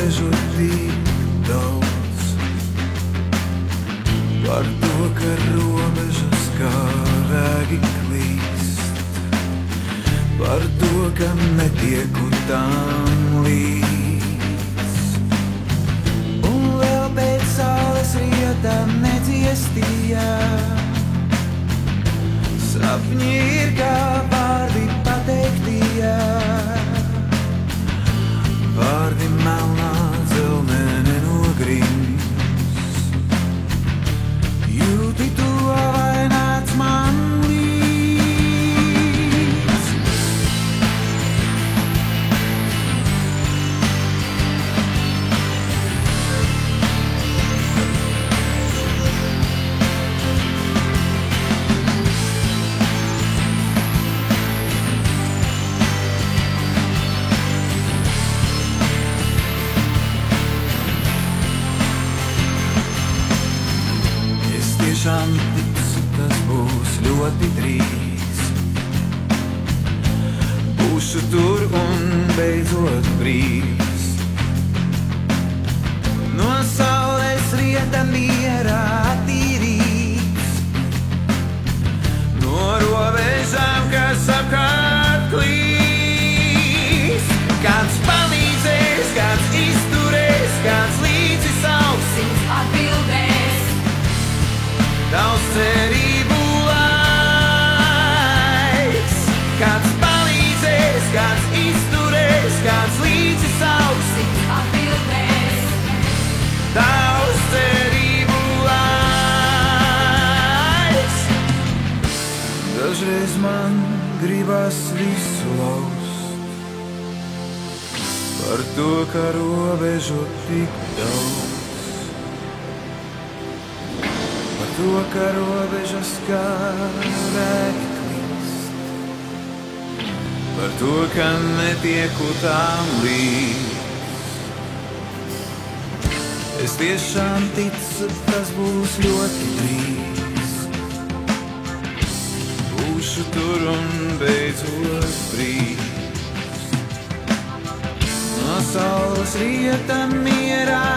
robežu tik daudz, par to, ka robežas kā rēgi klīst, par to, ka netieku tam līdz. Un vēl pēc saules rietām nedziestījā, sapņi ir kā vārdi pateiktie, vārdi melnā dzelmene nogrims. Jūti to vai nāc man līdz. Tiešām ticu, tas būs ļoti drīz. Būšu tur un beidzot brīvs. No saules rieta mierā attīrīts, no robežām, kas apkārt klīst. Kāds palīdzēs, kāds izturēs, kāds līdzi sauksīs atbildēs. Tavs cerību laiks, kāds palīdzēs, kāds izturēs, kāds līdzi sauksīs atbildēs. Tavs cerību laiks. Dažreiz man gribas visu laust, par to, ka robežu tik daudz. To, ka robežas kā rēgi klīst, par to, ka netieku tām līdz. Es tiešām ticu, tas būs ļoti drīz. Būšu tur un beidzot brīvs. No saules rieta mierā